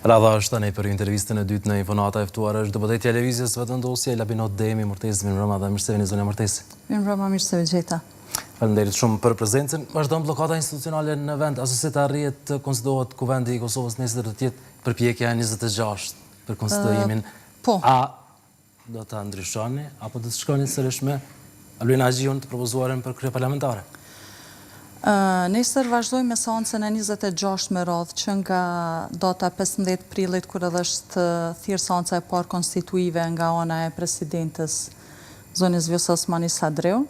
Radha është tani për intervistën e dytë në Infonata e ftuar është deputeti i Lëvizjes Vetëvendosje Labinot Demi Murtezi. Mirëmbrëma dhe mirë se vini zonja Murtezi. Mirëmbrëma, mirë se u gjeta. Faleminderit shumë për prezencën. Vazhdon bllokada institucionale në vend, as se të arrihet të konsiderohet kuvendi i Kosovës nesër të jetë përpjekja e 26 për konstituimin. Po. A do ta ndryshoni apo do të shkoni sërish me Alvin Agjiun të propozuarën për kryeparlamentare? Nesër vazhdojmë me seancën e 26 me radhë që nga data 15 prillit kur edhe është thirrë seanca e parë konstituive nga ana e presidentes zonës Vjosa Osmani Sadreu.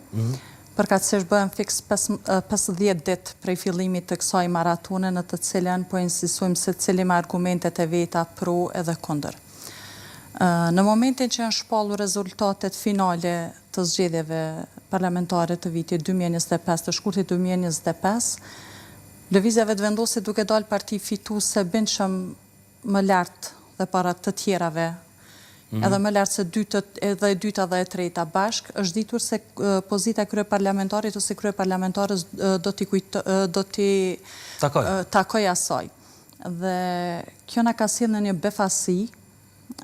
Përkatësisht bëhen fiks 50 ditë prej fillimit të kësaj maratone në të cilën po insistojmë se cili me argumentet e veta pro edhe kundër. Në momentin që janë shpallur rezultatet finale të zgjedhjeve parlamentare të vitit 2025, të shkurtit 2025, Lëvizja Vetëvendosje duke dalë parti fituese bindshëm më lart dhe para të tjerave, edhe më lart se edhe e dyta dhe e treta bashk, është ditur se pozita e kryeparlamentarit ose kryeparlamentarës do t'i takoj asaj. Dhe kjo na ka sjellë në një befasi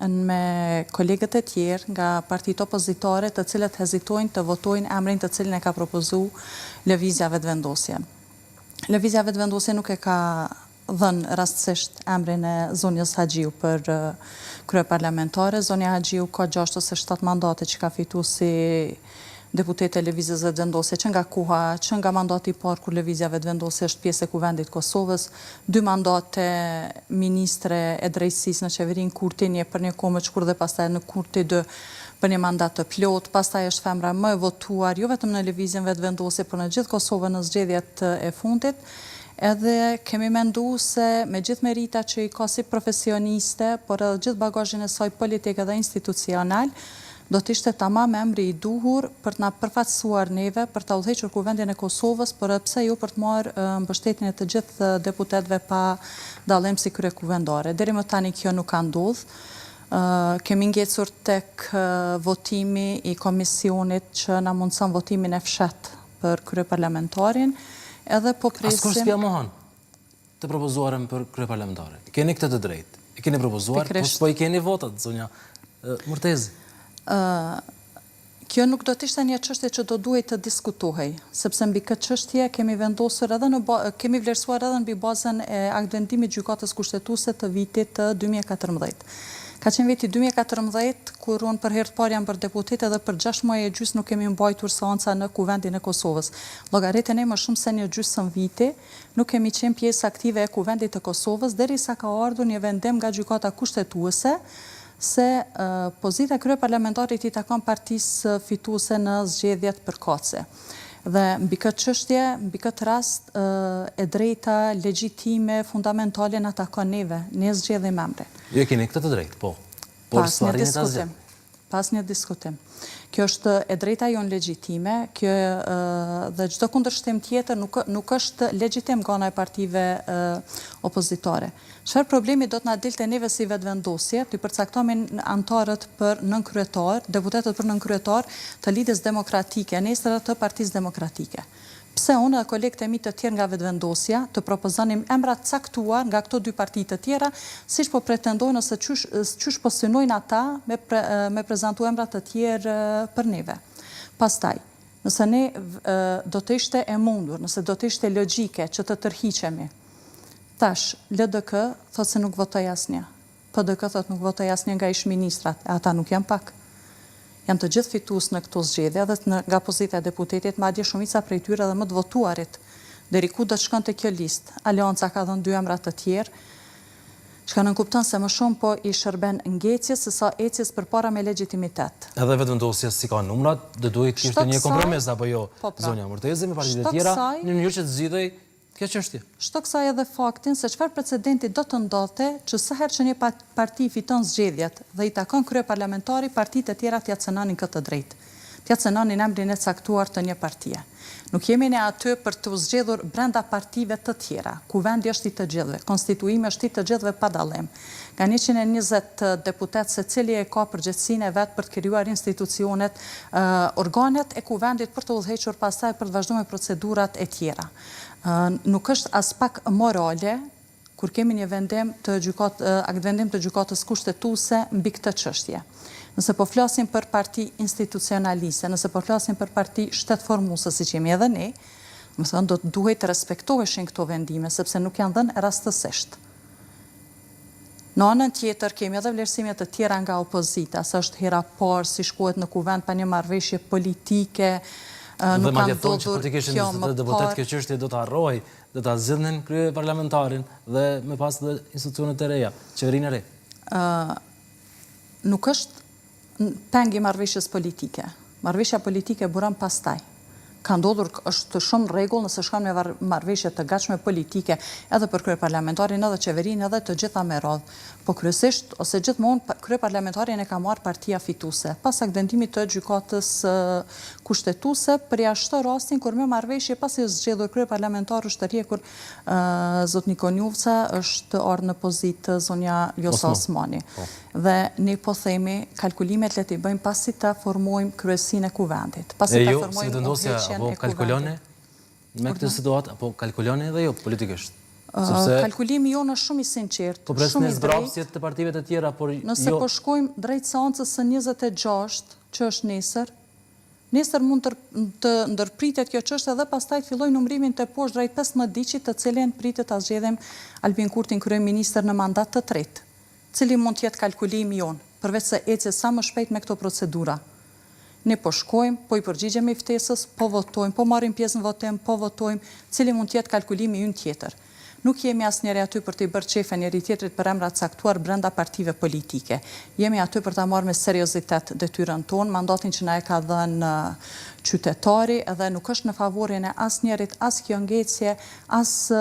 me kolegët e tjerë nga partitë opozitare të cilët hezitojnë të votojnë emrin të cilin e ka propozu Lëvizja Vetëvendosje. Lëvizja Vetëvendosje nuk e ka dhënë rastësisht emrin e zonjës Agjiu për kryeparlamentare. Zonja Agjiu ka 6 ose 7 mandate që ka fituar si deputete e Lëvizjes Vetëvendosje që nga koha, që nga mandati i parë kur Lëvizja Vetëvendosje është pjesë e Kuvendit Kosovës, 2 mandate ministre e drejtësisë në qeverinë Kurti 1 për një kohë më të shkurtër dhe pastaj në Kurti 2 për një mandat të plot, pastaj është femra më e votuar jo vetëm në Lëvizjen Vetëvendosje, por në gjithë Kosovën në zgjedhjet e fundit. Edhe kemi menduar se me gjithë merita që i ka si profesioniste, por edhe gjithë bagazhin e saj politik dhe institucional, do të ishte tamam emri i duhur për të na përfaqësuar neve, për të udhëhequr Kuvendin e Kosovës, por pse jo për të marrë mbështetjen e të gjithë deputetëve pa dallim si kryekuvendare. Deri më tani kjo nuk ka ndodhur. Kemi ngecur tek votimi i komisionit që na mundson votimin e fshehtë për kryeparlamentarin, edhe po presim. Askush s'ja mohon të propozuarën për kryeparlamentare. Keni këtë të drejtë. E keni propozuar, po i keni votat, zonja Murtezi. Kjo nuk do të ishte një çështje që do duhej të diskutohej, sepse mbi këtë çështje kemi vendosur edhe kemi vlerësuar edhe mbi bazën e aktvendimit gjykatës kushtetuese të vitit të 2014. Ka qenë viti 2014 kur unë për herë të parë jam për deputet edhe për 6 muaj e gjys nuk kemi mbajtur seanca në Kuvendin e Kosovës. Llogaritën e më shumë se një gjysmë viti nuk kemi qenë pjesë aktive e Kuvendit të Kosovës derisa ka ardhur një vendim nga gjykata kushtetuese se pozita e kryeparlamentarit i takon partisë fituese në zgjedhjet përkatëse. Dhe mbi këtë çështje, mbi këtë rast, e drejta legjitime fundamentale na takon neve, ne zgjedhim emrin. Ju keni këtë të drejtë, po. Pas një diskutim. Kjo është e drejta jonë legjitime, dhe çdo kundërshtim tjetër nuk është legjitim nga ana e partive opozitare. Çfarë problemi do të na dilte neve si Vetëvendosje, të përcaktohemi anëtarët për nënkryetar, deputetët për nënkryetar të Lidhjes Demokratike, nesër të Partisë Demokratike. Pse unë dhe kolegët e mi të tjerë nga Vetëvendosja të propozonim emra të caktuar nga këto 2 parti të tjera, siç po pretendojnë ose çysh po synojnë ata me prezantu emra të tjerë për neve. Pastaj, nëse ne do të ishte e mundur, nëse do të ishte logjike që të tërhiqemi, tash LDK thotë se nuk votoi asnjë. PDK thotë nuk votoi asnjë nga ish-ministrat, ata nuk janë pak. Janë të gjithë fitues në këto zgjedhje dhe nga pozita e deputetit, madje shumica prej tyre edhe më të votuarit. Deri ku do të shkonte kjo listë? Aleanca ka dhënë 2 emra të tjerë, që kanë nënkupton se më shumë po i shërben ngecjes se sa ecjes përpara me legjitimitet. Edhe Vetëvendosja si ka numrat, do duhet të ishte një kompromis apo jo, zonja Murtezi me partitë e tjera, në mënyrë që të zgjidhej kjo çështje. Shto kësaj edhe faktin se çfarë precedenti do të ndodhte që sa herë që një parti fiton zgjedhjet dhe i takon kryeparlamentari, partitë e tjera t'ia cënonin këtë drejtë. T'ia cënonin emrin e caktuar të një partie. Nuk jemi ne aty për të zgjedhur brenda partive të tjera. Kuvendi është i të gjithëve, konstituimi është i të gjithëve pa dallim. Nga 120 deputet secili e ka përgjegjësinë e vet për të krijuar institucionet, organet e kuvendit për të udhëhequr pastaj për të vazhduar procedurat e tjera. Nuk është as pak morale kur kemi një vendim të gjykatës kushtetuese mbi këtë çështje. Nëse po flasim për parti institucionaliste, nëse po flasim për parti shtetformuese, siç jemi edhe ne, më thënë, do të duhet të respektoheshin këto vendime, sepse nuk janë dhënë rastësisht. Në anën tjetër, kemi edhe vlerësimet të tjera nga opozita, sa është hera parë, si shkohet në kuvend pa një marrëveshje politike, nuk kanë ndodhur kjo më deputet parë. kjo çështje do të harrojë, do ta zgjidhin krye parlamentarin dhe më pas dhe institucionet e reja, qeverinë e re. Nuk është pengi marrëveshjes politike. Marrëveshja politike buron pastaj. Ka ndodhur, është shumë rregull nëse shkon me marrëveshje të gatshme politike edhe për kryeparlamentarin, edhe qeverinë, edhe të gjitha me radhë. Po kryesisht ose gjithmonë kryeparlamentarin e ka marrë partia fituese, pas vendimit të gjykatës kushtetuese, përjashto rastin kur me marrëveshje pasi është zgjedhur kryeparlamentar është rrjekur zot Nikon Juvca, është ardhur në pozitë zonja Ljosa Osmani. Dhe ne po themi kalkulimet le t'i bëjmë pasi ta formojmë kryesinë e kuvendit. Pasi ta formojmë udhëheqjen apo kalkuloni me këtë situatë, apo kalkuloni edhe jo politikisht? Kalkulimi jonë është shumë i sinqert, po presni zbrapsjet të partive të tjera, por nëse po shkojmë drejt seancës së 26, që është nesër mund të ndërpritet kjo çështje dhe pastaj filloj numërimin të poshtë drejt 15 diqit, të cilën pritet ta zgjedhim Albin Kurtin kryeministër në mandat të tretë. Cili mund të jetë kalkulimi jonë, përveç se ecje sa më shpejt me këto procedura. Ne po shkojmë, po i përgjigjemi ftesës, po votojmë, po marrim pjesë në votim, po votojmë, cili mund të jetë kalkulimi ynë tjetër. Nuk jemi asnjëri aty për të bërë çefe njëri tjetrit për emra të caktuar brenda partive politike. Jemi aty për ta marrë me seriozitet detyrën tonë, mandatin që na e ka dhënë qytetari, edhe nuk është në favorin e asnjërit, as kjo ngecje, as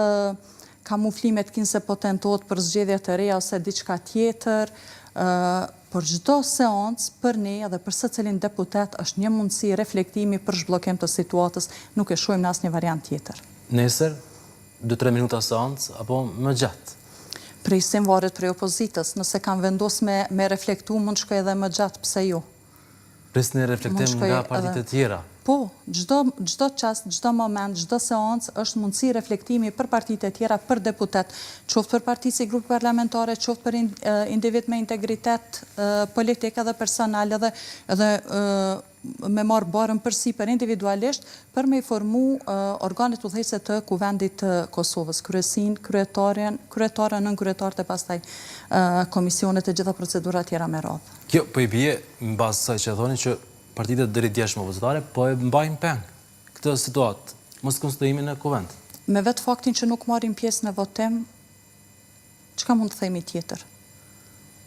kamuflimet kinse po tentohet për zgjedhje të reja ose diçka tjetër. Por çdo seancë për ne edhe për secilin deputet është një mundësi reflektimi për zhbllokim të situatës, nuk e shohim në asnjë variant tjetër. Nesër 2-3 minuta seancë apo më gjatë? Presim varet prej opozitës, nëse kanë vendosur me reflektu mund shkoj edhe më gjatë, pse jo? Presni reflektim nga partitë e tjera. Po, çdo çast, çdo moment, çdo seancë është mundësi reflektimi për partitë e tjera, për deputet, qoftë për parti si grupe parlamentare, qoftë për individ me integritet politik edhe personal, edhe me marrë barën përsi për individualisht, për me i formu organet udhëheqëse të kuvendit të Kosovës, kryesin, kryetarën, nën kryetarët e pastaj komisionet e gjitha procedurat tjera me radhë. Kjo po i bie mbas saj që thoni që partitë deri djeshme opozitare po e mbajnë peng këtë situatë, mos konstituimin e kuvend. Me vetë faktin që nuk marrim pjesë në votim, çka mund të themi tjetër?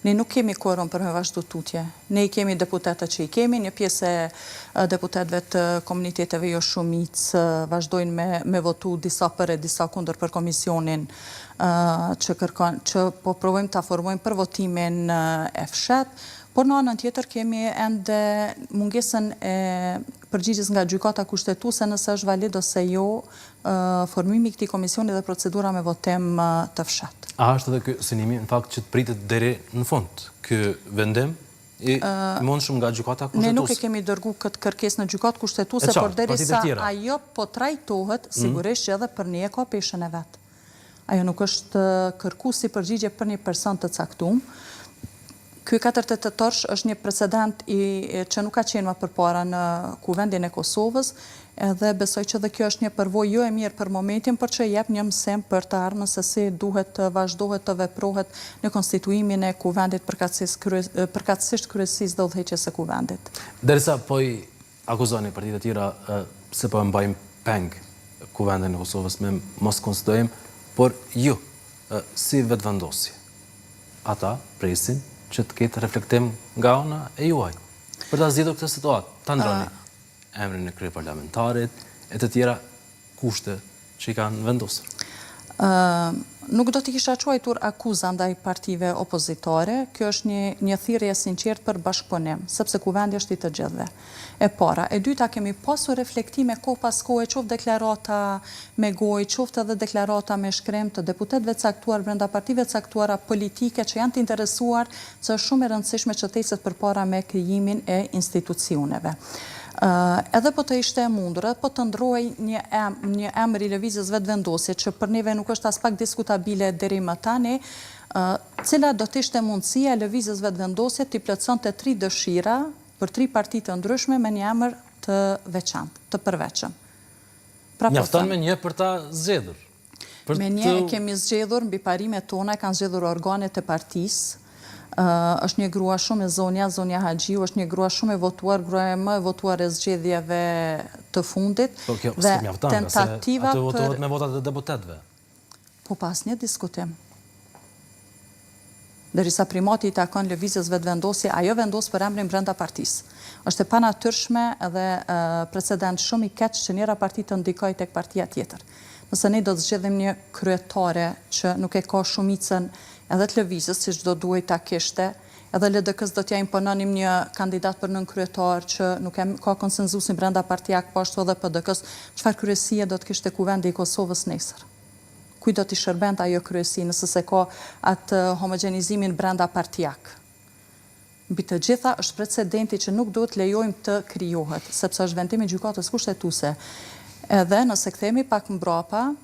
Ne nuk kemi quorum për me vazhdu tutje. Ne i kemi deputetët që i kemi, një pjesë e deputetëve të komuniteteve jo shumicë vazhdojnë me votu disa për e disa kundër për komisionin që po provojmë ta formojmë për votimin e fshet. Por në anën tjetër kemi ende mungesën e përgjigjes nga gjykata kushtetuese nëse është valid ose jo formimi i këtij komisioni dhe procedura me votim të fshat. A është edhe ky synimi në fakt që të pritet deri në fund ky vendim i mundshëm nga gjykata kushtetuese? Ne nuk e kemi dërgu këtë kërkesë në gjykatë kushtetuese, por derisa ajo po trajtohet, sigurisht që edhe për ne ka peshën e vet. Ajo nuk është kërkuar si përgjigje për një person të caktuar. Ky 4 tetor është një precedent që nuk ka qenë më përpara në kuvendin e Kosovës, edhe besoj që dhe kjo është një përvojë jo e mirë për momentin, por që jep një mësim për të ardhmen se si duhet të vazhdohet të veprohet në konstituimin e kuvendit përkatësisht kryesisë dhe udhëheqjes së kuvendit. Derisa po i akuzoni partitë e tjera se po e mbajnë peng kuvendin e Kosovës me mos konstituim, por ju si vetëvendosje. Ata presin që të ketë reflektim nga ana e juaj. Për ta zgjidhur këtë situatë, ta ndroni emrin e kryeparlamentarit e të tjera kushte që i kanë vendosur. Nuk do t'i kisha quajtur akuza ndaj partive opozitare, kjo është një thirrje sinqert për bashkëpunim, sepse kuvendi është i të gjithëve. E para, e dyta kemi pasur reflektime kohë pas kohe, qoftë deklarata me gojë, qoftë edhe deklarata me shkrim të deputetëve caktuar brenda partive caktuara politike që janë të interesuar, që është shumë e rëndësishme që të ecet përpara me krijimin e institucioneve. Edhe po të ishte e mundur, edhe po të ndroj një emër i lëvizjes vetëvendosje, që për neve nuk është as pak diskutabile deri më tani, cila do të ishte mundësia e lëvizjes vetëvendosje t'i plotësonte 3 dëshira për 3 parti të ndryshme me një emër të veçantë, të përveçëm. Mjafton me një për ta zgjedhur. Me një e kemi zgjedhur, mbi parimet tona kanë zgjedhur organet e partisë. Është një grua shumë e Zonja Haxhiu, është një grua shumë e votuar, gruaja më e votuar e zgjedhjeve të fundit. Po kjo s'ke mjafton, tentativa atë votohet me votat e deputetëve. Po pas një diskutim. Derisa primati i takon lëvizjes vetëvendosje, ajo vendos për emrin brenda partisë. Është e panatyrshme edhe precedent shumë i keq që njëra parti të ndikojë tek partia tjetër. Nëse ne do të zgjedhim një kryetare që nuk e ka shumicën edhe të lëvizjes, siç do duhej ta kishte, edhe LDK-s do t'ja impononim një kandidat për nënkryetar që nuk ka konsenzusin brenda partijak, po ashtu edhe PDK-s, çfarë kryesie do të kishte Kuvendi i Kosovës nesër? Kuj do t'i shërbente ajo kryesi nëse se ka atë homogenizimin brenda partijak? Mbi të gjitha është precedenti që nuk duhet lejojmë të krijohet, sepse është vendimi i gjykatës kushtetuese. Edhe nëse kthehemi pak mbrapa,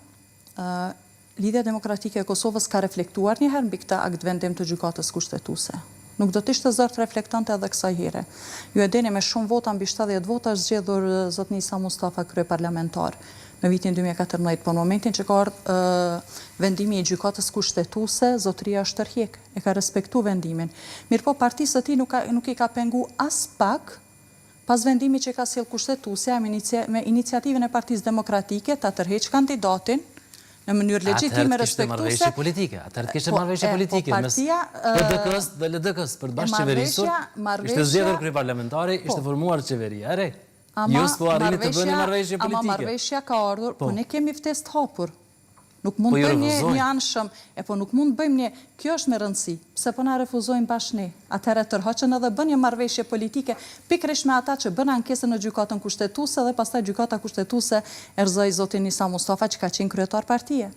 Lidhja Demokratike e Kosovës ka reflektuar njëherë mbi këtë akt vendim të gjykatës kushtetuese. Nuk do të ishte zor të reflektante edhe kësaj here. Ju e dini me shumë vota, mbi 70 vota është zgjedhur zotni Isa Mustafa kryeparlamentar në vitin 2014, po në momentin që ka ardhur vendimi i gjykatës kushtetuese, zotëria është tërheq, e ka respektuar vendimin. Mirëpo partisë së tij nuk i ka pengu as pak pas vendimit që ka sjellë kushtetuesja me iniciativën e Partisë Demokratike ta tërheq kandidatin në mënyrë legjitime respektuese. Atëherë kishte marrëveshje politike mes PDK-s dhe LDK-s për të bashkë qeverisur. Ishte zgjedhur kryeparlamentari, ishte formuar qeveria. Ju s'po arrini të bëni marrëveshje politike. Ama marrëveshja ka ardhur, po ne kemi ftesë të hapur. Nuk mund të bëjmë një anshëm, po nuk mund të bëjmë një, kjo është me rëndësi, pse po na refuzojnë bashkë ne. Atëherë tërhoqën edhe bën një marrëveshje politike pikërisht me ata që bën ankesën në gjykatën kushtetuese dhe pastaj gjykata kushtetuese erëzoi zotin Isa Mustafa që ka qenë kryetar partie.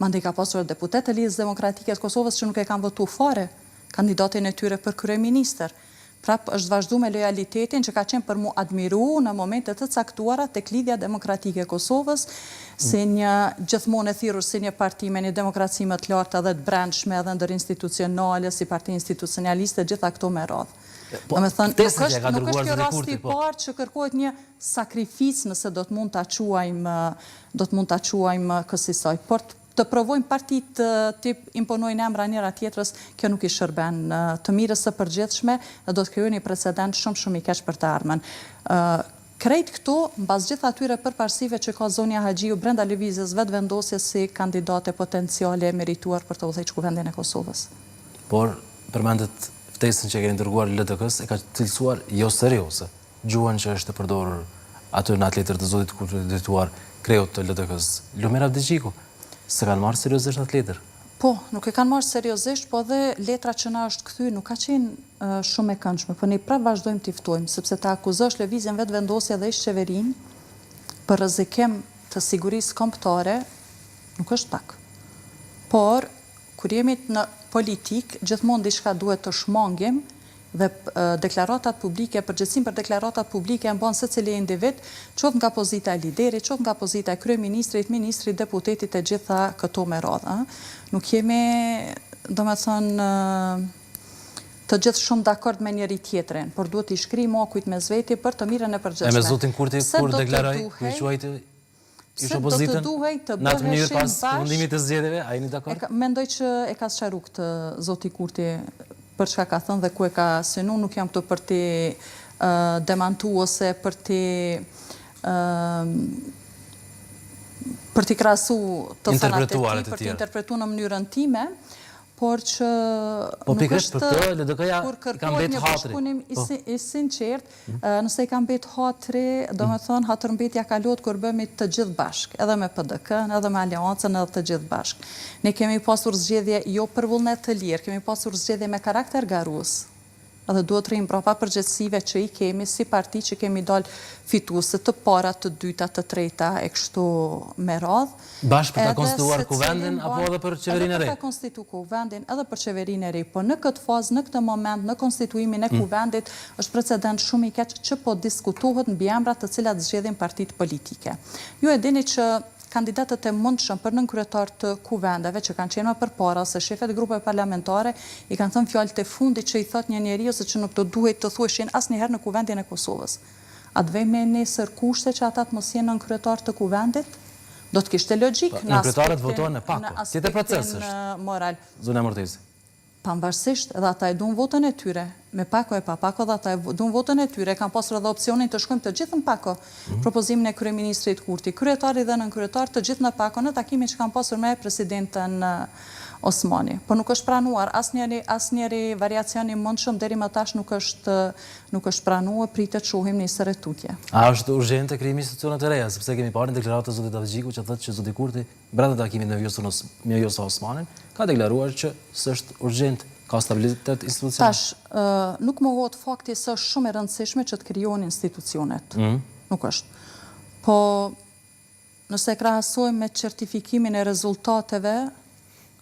Mandej ka pasur deputet të Lidhjes Demokratike të Kosovës që nuk e kanë votuar fare kandidatin e tyre për kryeministër. Prap është vazhdu me lojalitetin që ka qenë për mu admiru në momentet të caktuara tek Lidhja Demokratike e Kosovës, si një gjithmonë e thirrur si një parti me një demokraci më të lartë edhe të brendshme edhe ndërinstitucionale, si parti institucionaliste, gjitha këto me radhë. Domethënë, nuk është kjo rasti i parë që kërkohet një sakrificë nëse do të mund ta quajmë kësaj. Por të provojmë partit të imponojnë emra njëra tjetrës, kjo nuk i shërben të mirës së përgjithshme dhe do të krijojë një precedent shumë i keq për të ardhmen. Krejt këto, mbas gjithë atyre përparësive që ka Zonja Haxhiu brenda lëvizjes vetëvendosje si kandidate potenciale merituar për të udhëhequr Kuvendin e Kosovës. Por, përmendet ftesën që keni dërguar LDK-s e ka cilësuar jo serioze. Gjuhën që është përdorur aty në atë letër të zotit kryetar kreut të LDK-s. Lumir Abdigjiku, se kanë marrë seriozisht atë letër? Po, nuk e kanë marrë seriozisht, po dhe letra që na është kthy nuk ka qenë shumë e këndshme, po ne prapë vazhdojmë t'i ftojmë, sepse ta akuzosh lëvizjen vetëvendosje dhe ish qeverinë për rrezikim të sigurisë kombëtare nuk është pak. Por kur jemi në politikë, gjithmonë diçka duhet të shmangim dhe deklaratat publike, përgjegjësinë për deklaratat publike e bën secili individ, qoftë nga pozita e liderit, qoftë nga pozita e kryeministrit, ministrit, deputetit e gjitha këto me radhë. Nuk jemi, domethënë, të gjithë shumë dakord me njëri tjetrin, por duhet t'i shkrijmë akujt me zveti për të mirën e përgjithshme. E me zotin Kurti kur deklaroi, ju quajti ish opozitën në atë mënyrë pas fundimit të zgjedhjeve, a jeni dakord? Mendoj që e ka sqaruar këtë zoti Kurti për çka ka thënë dhe ku e ka synu, nuk jam këtu për t'i demantu ose për t'i krahasu të thënat e tij, për t'i interpretuar në mënyrën time, por që nuk është kur kërkohet një bashkëpunim i sinqert, nëse i ka mbet hatri, domethënë hatërmbetja kalohet kur bëhemi të gjithë bashkë, edhe me PDK-n, edhe me Aleancën, edhe të gjithë bashkë. Ne kemi pasur zgjedhje jo për vullnet të lirë, kemi pasur zgjedhje me karakter garues. edhe duhet të rrim brapa përgjegjësive që i kemi si parti që kemi dalë fituese të para, të dyta, të treta e kështu me radhë. Bashkë për ta konstituar kuvendin apo edhe për qeverinë e re? Edhe për ta konstitu kuvendin, edhe për qeverinë e re, por në këtë fazë, në këtë moment, në konstituimin e kuvendit, është precedent shumë i keq që po diskutohet mbi emrat të cilat zgjedhin partitë politike. Ju e dini që kandidatët e mundshëm për nënkryetar të kuvendeve që kanë qenë më përpara ose shefet grupeve parlamentare i kanë thënë fjalët e fundit që i thot një njeriu se që nuk do duhet të thuheshin asnjëherë në kuvendin e Kosovës. A të vejmë nesër kushte që ata të mos jenë nënkryetar të kuvendit? Do të kishte logjik në nënkryetarët votojnë në pako. Tjetër proces është. Moral. Zona Mortezi. Pavarësisht edhe ata e duan votën e tyre, me pako e pa pako dhe ata e duan votën e tyre, kanë pasur edhe opsionin të shkojmë të gjithë në pako, propozimin e kryeministrit Kurti, kryetari dhe nënkryetar të gjithë në pako në takimin që kanë pasur me presidentën Osmani. Por nuk është pranuar asnjëri variacioni mundshëm deri më tash nuk është pranuar, pritet të shohim nesër e tutje. A është urgjente krijimi i institucioneve të reja, sepse kemi parë në deklaratë të zotit Davxhiku që thotë që zoti Kurti brenda takimit me Vjosa Osmanin ka deklaruar që s'është urgjent, ka stabilitet institucional. Tash, nuk më hohet fakti se është shumë e rëndësishme që të krijohen institucionet. Nuk është. Po, nëse krahasojmë me certifikimin e rezultateve,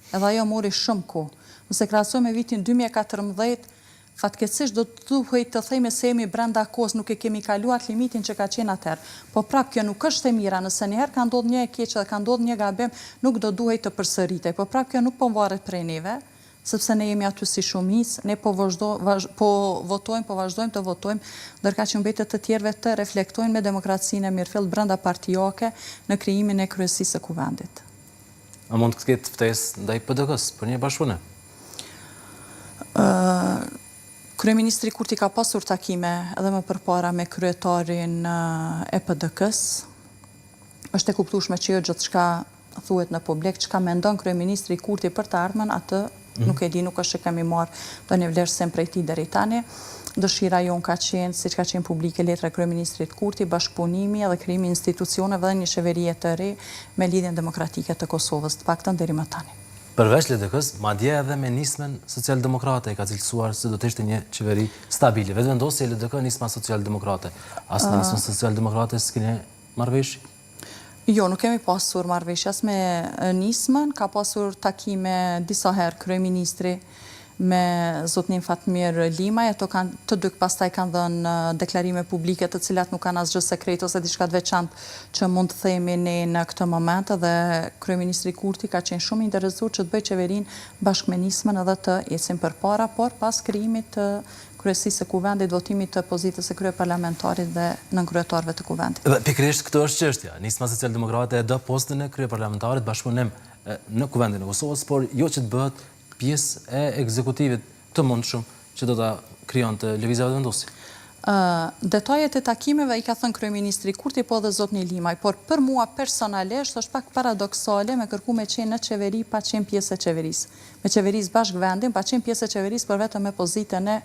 edhe ajo mori shumë kohë. Nëse krahasojmë me vitin 2014, fatkeqësisht do të duhet të themi se jemi brenda kohës, nuk e kemi kaluar limitin që ka qenë atëherë. Po prap kjo nuk është e mira, nëse njëherë ka ndodhur një e keq dhe ka ndodhur një gabim, nuk do duhet të përsëritej. Po prap kjo nuk po varet prej neve, sepse ne jemi aty si shumicë, ne po votojmë, po vazhdojmë të votojmë, ndërka që mbetet të tjerëve të reflektojnë me demokracinë e mirëfillt brenda partijake në krijimin e kryesisë së kuvendit. A mund të ketë ftesë ndaj PDK-s për një bashkëpunim? Kryeministri Kurti ka pasur takime edhe më përpara me kryetarin e PDK-s. Është e kuptueshme që jo gjithçka thuhet në publik, çka mendon kryeministri Kurti për të ardhmen, atë nuk e di, nuk është që kemi marrë ndonjë vlerësim prej tij deri tani. Dëshira jonë ka qenë, siç ka qenë publike letra e kryeministrit Kurti, bashkëpunimi edhe krijimi i institucioneve dhe një qeverie të re me lidhjen demokratike të Kosovës, të paktën deri më tani. Përveç LDK-s, madje edhe me nismën socialdemokrate ka cilësuar se do të ishte një qeveri stabile. Vetëvendosja e LDK nisma socialdemokrate. As në nismën socialdemokrate s'keni marrëveshje? Jo, nuk kemi pasur marrëveshje as me nismën, ka pasur takime disa herë kryeministri me zotnin Fatmir Limaj, ato të dy pastaj kanë dhënë deklarime publike të cilat nuk kanë asgjë sekret ose diçka të veçantë që mund të themi ne në këtë moment, dhe kryeministri Kurti ka qenë shumë i interesuar që të bëjë qeverinë bashkë me nismën edhe të ecim përpara, por pas krijimit të kryesisë së kuvendit, votimit të pozitës së kryeparlamentarit dhe nënkryetarëve të kuvendit. Dhe pikërisht këtë është çështja. Nisma socialdemokrate e do postën e kryeparlamentarit bashkëpunim në kuvendin e Kosovës, por jo që të bëhet pjesë e ekzekutivit të mundshëm që do ta krijonte lëvizja vetëvendosje. Detajet e takimeve i ka thënë kryeministri Kurti, po dhe zotni Limaj, por për mua personalisht është pak paradoksale me kërku me qenë në qeveri pa qenë pjesë e qeverisë. Me qeverisë bashkë vendin, pa qenë pjesë e qeverisë, por vetëm me pozitën e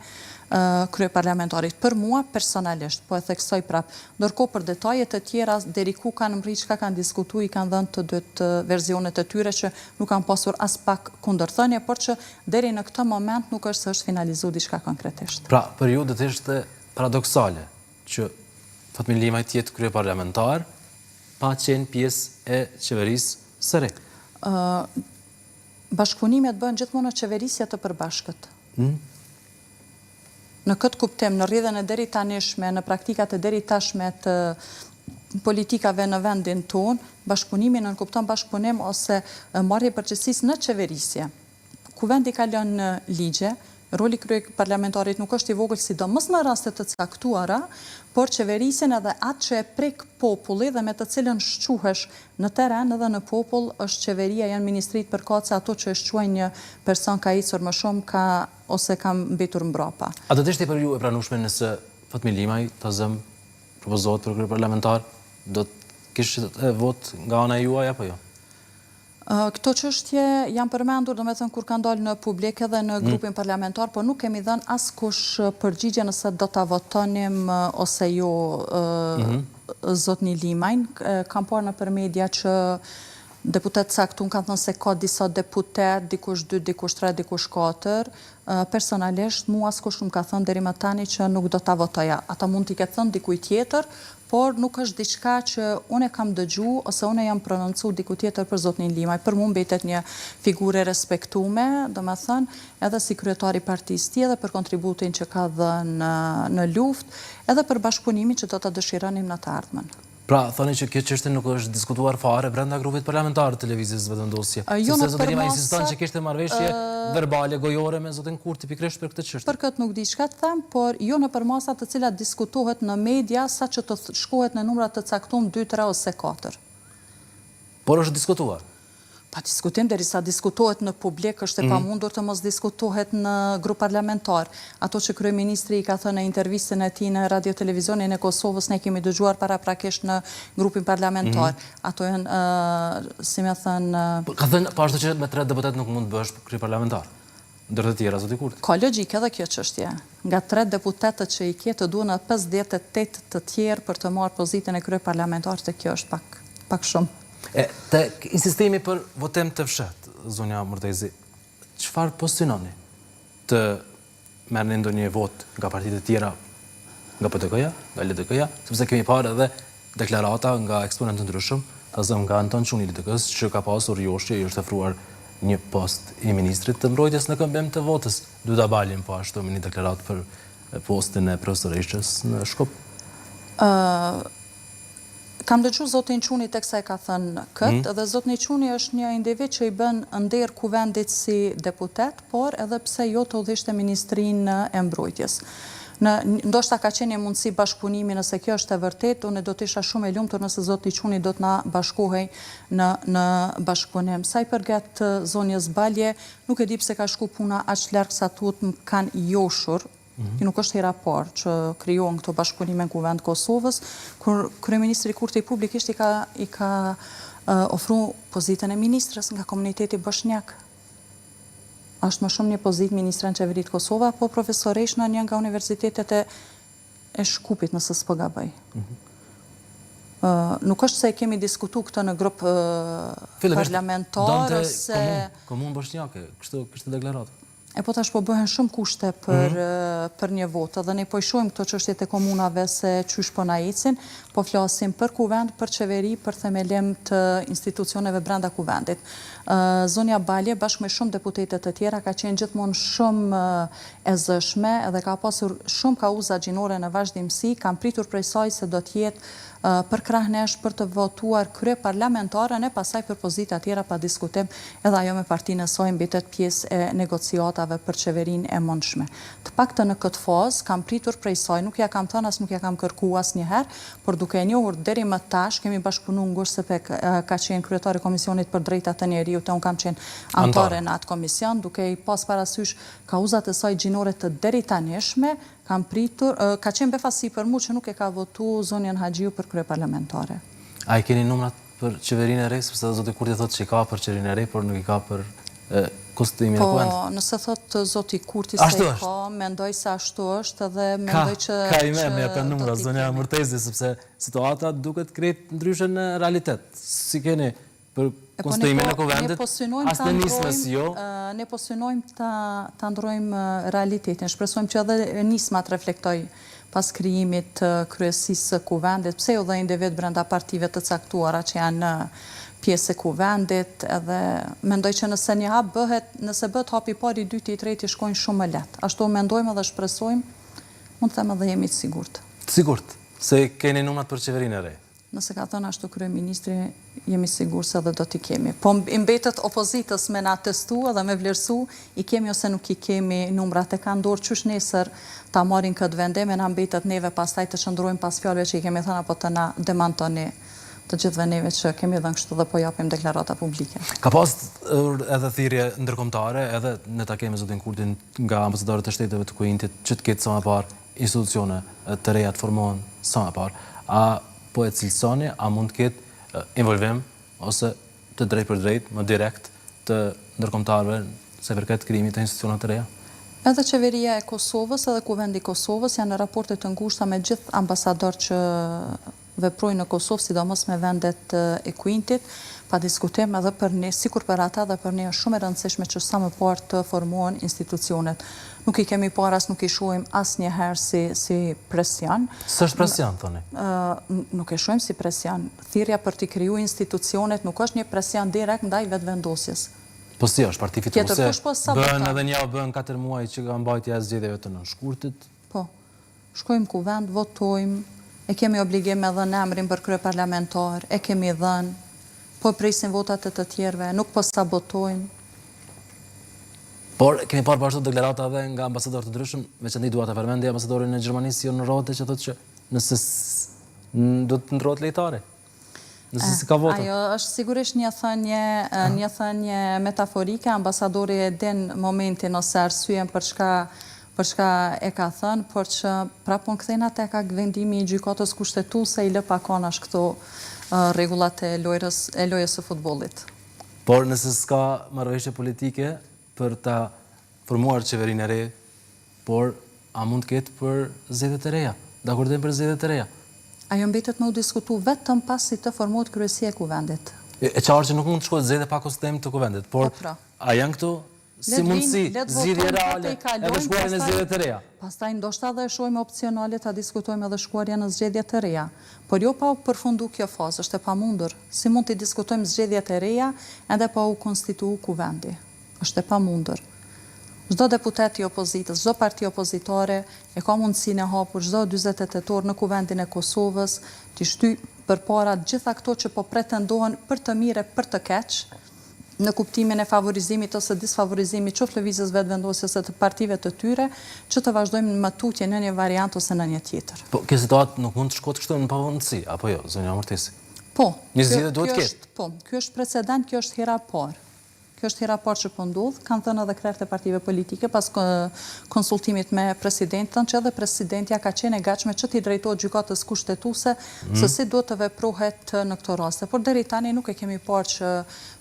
kryeparlamentarit. Për mua personalisht, po e theksoj prap. Ndërkohë për detajet e tjera, deri ku kanë mrit, çka kanë diskutuar, i kanë dhënë të dytë versionet e tyre që nuk kanë pasur as pak kundërthënie, por që deri në këtë moment nuk është se është finalizuar diçka konkretisht. Pra, për ju do të ishte paradoksale që Fatmir Limaj të jetë kryeparlamentar pa qenë pjesë e qeverisë së re. Bashkëpunimet bëhen gjithmonë në qeverisje të përbashkët. Në këtë kuptim, në rrjedhën e deri tanishme, në praktikat e deri tashme të politikave në vendin tonë, bashkëpunimi nënkupton bashkëpunim ose marrje përgjegjësisë në qeverisje. Kuvendi ka lënë ligje, roli kryeparlamentarit nuk është i vogël, sidomos në raste të caktuara, por qeverisjen edhe atë që e prek populli dhe me të cilën shquhesh në teren edhe në popull është qeveria, janë ministrit përkatëse ato që shquaj një person ka ecur më shumë ose ka mbetur mbrapa. A do të ishte për ju e pranueshme nëse Fatmir Limaj ta zëm propozohet për kryeparlamentar, do të kishte vot nga ana juaj apo jo? Këto çështje janë përmendur, domethënë kur kanë dalë në publik edhe në grupin parlamentar, por nuk kemi dhënë askush përgjigje nëse do ta votonim ose jo zotni Limajn. Kam parë nëpër media që Deputet caktun kanë thënë se ka disa deputet, dikush 2, dikush 3, dikush 4. Personalisht, mu askush nuk ka thënë deri më tani që nuk do ta votoja. Ata mund t'i ketë thënë dikuj tjetër, por nuk është diçka që unë kam dëgju ose unë jam prononcu diku tjetër për zotnin Limaj. Për mu mbetet një figure respektume, domethënë, edhe si kryetari partisë tij, edhe për kontributin që ka dhënë në luftë, edhe për bashkëpunimin që do ta dëshironim në të ardhmen. Pra, thoni që kjo çështje nuk është diskutuar fare brenda grupit parlamentar të Lëvizjes Vetëvendosje. Sepse zoti Lima insiston që kishte marrëveshje verbale gojore me zotin Kurti pikërisht për këtë çështje. Për këtë nuk di çka të them, por jo nëpër masa të cilat diskutohet në media saqë të shkohet në numra të caktuar 2, 3 ose 4. Por është diskutuar. Pa diskutim, derisa diskutohet në publik, është e pamundur të mos diskutohet në grup parlamentar. Ato që kryeministri i ka thënë në intervistën e tij në radio televizionin e Kosovës, ne kemi dëgjuar paraprakisht në grupin parlamentar. Ato janë, si më thënë... Ka thënë, ashtu që me 3 deputet nuk mund të bësh kryeparlamentar. Ndër të tjera, zoti Kurti. Ka logjikë edhe kjo çështje. Nga 3 deputetët që i ketë duhen 58 të tjerë për të marrë pozitën e kryeparlamentar, të kjo është pak shumë. Tek insistimi për votim të fshehtë, zonja Murtezi, çfarë poziciononi të merrni ndonjë vot nga partitë të tjera, nga PTK-ja, nga LDK-ja, sepse kemi parë edhe deklarata nga eksponentë të ndryshëm, ashtu nga Anton Çuni i LDK-s, që ka pasur joshje i është ofruar një post i ministrit të mbrojtjes në këmbim të votës. Duda Balin po ashtu me një deklaratë për postin e profesoreshës në Shkup. Kam dëgju zotin Çuni teksa e ka thënë këtë, dhe zotni Çuni është një individ që i bën nder kuvendit si deputet, por edhe pse jo të udhishte Ministrinë e Mbrojtjes. Ndoshta ka qenë një mundësi bashkëpunimi, nëse kjo është e vërtet, unë do të isha shumë e lumtur nëse zoti Çuni do të na bashkohej në bashkëpunim. Sa i përket zonjës Balje, nuk e di pse ka shku puna aq larg sa tuhet më kanë joshur. Nuk është hera parë që krijohen këto bashkëpunime në kuvend Kosovës, kur kryeministri Kurti publikisht i ka ofruar pozitën e ministrës nga komuniteti bosnjak. Është më shumë një pozitë ministre në qeveritë Kosova, po profesoresh në një nga universitetet e Shkupit, nëse s'po gaboj. Nuk është se kemi diskutuar këtë në grup parlamentar ose komunë bosnjake, kështu deklaratë. E po tash po bëhen shumë kushte për një votë, dhe ne po i shohim këto çështjet e komunave se çysh po na ecin, po flasim për kuvend, për qeveri, për themelim të institucioneve brenda kuvendit. Zonja Balje bashkë me shumë deputete të tjera ka qenë gjithmonë shumë e zëshme edhe ka pasur shumë kauza gjinore në vazhdimsi, kam pritur prej saj se do të jetë për krah nesh për të votuar kryeparlamentare, e pasaj për pozita tjera pa diskutim, edhe ajo me partinë e saj mbetet pjesë e negociatave për qeverinë e mundshme. Të paktën në këtë fazë kam pritur prej saj, nuk ja kam thënë as nuk ja kam kërkuar asnjëherë, por duke e njohur deri më tash kemi bashkëpunuar ngushtë se ka qenë kryetari Komisionit për Drejtat e Njeriut, unë kam qenë antare në atë komision, duke i pas parasysh kauzat e saj gjinore të deri tanishme, kam pritur, ka qenë befasi për mu që nuk e ka votu zonjën Haxhiu për kryeparlamentare. A i keni numrat për qeverinë e re, sepse zoti Kurti thotë që i ka për qeverinë e re, por nuk i ka për kustimin e kuvendit? Po, nëse thotë zoti Kurti se i ka, mendoj se ashtu është dhe mendoj që... Ka i me për numra, zonja Murtezi, sepse situata duket krejt ndryshe në realitet. Si keni për konstituimin e kuvendit, as në nismës jo. Ne po synojmë të ndrojmë realitetin, shpresojmë që edhe nismat reflektoj pas krijimit të kryesisë së kuvendit, pse jo dhe individ brenda partive të caktuara që janë pjesë e kuvendit, edhe mendoj që nëse një hap bëhet, nëse bëhet hapi i parë, i dytë, i tretë shkojnë shumë më lehtë. Ashtu mendojmë dhe shpresojmë, mund të them edhe jemi të sigurt. Sigurt, se keni numrat për qeverinë e re. Nëse ka thënë ashtu kryeministri, jemi sigur se edhe do t'i kemi. Po mbetet opozitës me na testu edhe me vlerësu, i kemi ose nuk i kemi numrat, e ka ndorë qysh nesër ta marrin këtë vendim, e na mbetet neve pastaj të qëndrojmë pas fjalëve që i kemi thënë apo të na demantoni të gjithëve neve që kemi dhënë kështu dhe po japim deklarata publike. Ka pas edhe thirrje ndërkombëtare, edhe në takim me zotin Kurtin nga ambasadorët e shteteve të Kuintit, që të ketë sa më parë institucione të reja të formohen sa më parë. A po e cilësoni, a mund të ketë involvim ose të drejt për drejt, më direkt të ndërkombëtarëve se përket krijimit të institucioneve të reja? Edhe qeveria e Kosovës edhe kuvendi i Kosovës janë në raporte të ngushta me gjithë ambasador që veprojnë në Kosovë, sidomos me vendet e Kuintit, pa diskutim edhe për ne, sikur për ata dhe për ne është shumë e rëndësishme që sa më parë të formohen institucionet. Nuk i kemi paras, nuk i shohim asnjëherë si presion. S'është presion, thoni? Nuk e shohim si presion. Thirrja për të krijuar institucionet nuk është një presion direkt ndaj vetëvendosjes. Po si është, parti fiton Tjetër kush po sa bën edhe një javë, bën 4 muaj që ka mbajtja e zgjedhjeve të nënshkurtit? Po. Shkojmë kuvend, votojmë, e kemi obligim edhe në emrin për kryeparlamentar, e kemi dhënë, po presin votat e të tjerëve, nuk po sabotojmë. Por kemi parë bashkë deklarata edhe nga ambasadorë të ndryshëm, veçanërisht dua të përmendja ambasadorin e Gjermanisë Jon Rode që thotë që nëse do të ndrohet lejtari. Nëse si ka vota. Ajo është sigurisht një thënie metaforike, ambasadori e din momentin ose arsyen për çka e ka thënë, por që prapun kthejnë atë ka vendimi i gjykatës kushtetuese i lë pakonash këto rregullat e lojës së futbollit. Por nëse s'ka marrëveshje politike për ta formuar qeverinë e re, por a mund të ketë për zgjedhjet e reja? Dakordem për zgjedhjet e reja? Ajo mbetet me u diskutu vetëm pasi të formohet kryesia e kuvendit. E qartë që nuk mund të shkohet zgjedhje pa konsultim të kuvendit, por a janë këtu si mundësi zgjidhje reale edhe shkuarjen e zgjedhjeve të reja? Pastaj ndoshta edhe e shohim opsionale ta diskutojmë edhe shkuarjen në zgjedhje të reja, por jo pa u përfundu kjo fazë, është e pamundur. Si mund të diskutojmë zgjedhjet e reja edhe pa u konstituu kuvendi? Është e pamundur. Çdo deputet i opozitës, çdo parti opozitare e ka mundësinë e hapur çdo 48 orë në kuvendin e Kosovës të shtyj përpara gjitha këto që po pretendohen për të mire, për të keq, në kuptimin e favorizimit ose disfavorizimit qoftë lëvizjes vetëvendosjes së të partive të tyre, që të vazhdojmë në matutje në një variant ose në një tjetër. Po, kjo situatë nuk mund të shkohet kështu në pavëmendësi, apo jo, zonja Amortisi? Po. Një zgjedhje duhet të ketë. Po, ky është precedent, kjo është hera parë. Kjo është hera parë që po ndodh, kanë thënë edhe krerët e partive politike pas konsultimit me presidentën, që edhe presidentja ka qenë e gatshme që t'i drejtohet gjykatës kushtetuese se si duhet të veprohet në këto raste. Por deri tani nuk e kemi parë që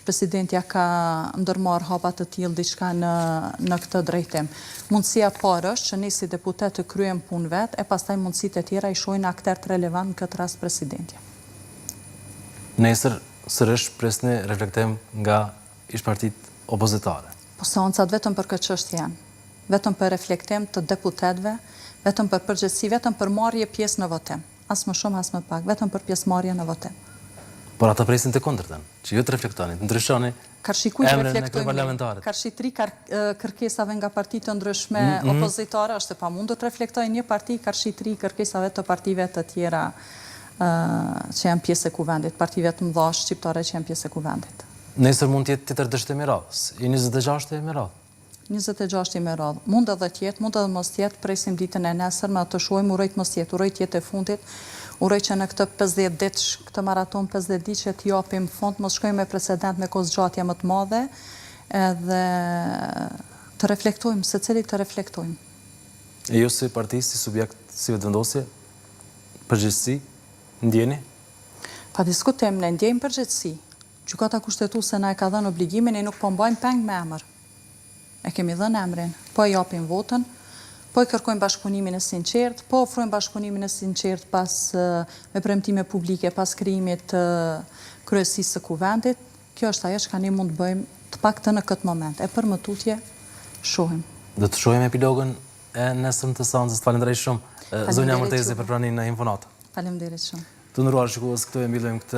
presidentja ka ndërmarrë hapa të tillë diçka në këtë drejtim. Mundësia parë është që ne si deputet të kryejmë punë vet, e pastaj mundësitë e tjera i shohin aktorë të relevant në këtë rast presidentja. Nesër sërish presni reflektim nga ish partit opozitare. Po seancat vetëm për këtë çështje janë. Vetëm për reflektim të deputetëve, vetëm për përgjegjësi, vetëm për marrje pjesë në votim. As më shumë, as më pak, vetëm për pjesëmarrje në votim. Por ata presin të kundërtën, që ju të reflektoni, të ndryshoni emrin e parlamentarit. Karshitri kërkesave nga partitë të ndryshme opozitare është e pamundur të reflektojë një parti, karshitri kërkesave të partive të tjera që janë pjesë e kuvendit, partive të mëdha shqiptare që janë pjesë e kuvendit. Nesër mund të jetë tjetër dështim i radhës, i 26 me radhë. 26 me radhë. Mund edhe tjetë, mund edhe mos tjetë, presim ditën e nesër, me të shohim, urojt mos tjetë, urojt tjetë e fundit, urojt që në këtë 50 ditë, këtë maraton 50 ditë që t'japim fund, mos shkojmë me precedent me kozgjatje më të madhe, edhe të reflektojmë, se cili të reflektojmë. E ju si parti, si subjekt, si vetëvendosje, përgjegjësi, ndjeni? Pa diskutim, ne ndjejmë përgjegjësi. Gjykata kushtetuese na e ka dhënë obligimin e nuk po mbajmë peng me emër. E kemi dhënë emrin, po e japim votën, po e kërkojmë bashkëpunimin e sinqert, po ofrojmë bashkëpunimin e sinqert pas me premtime publike, pas krijimit të kryesisë së kuvendit. Kjo është ajo që ne mund të bëjmë të paktën në këtë moment. E për më tutje, shohim. Do të shohim epilogën e nesërm të seancës. Falenderoj shumë zonja Amortisi për pranimin në Infonat. Faleminderit shumë. Të nderuar shikues, këtu e mbyllim këtë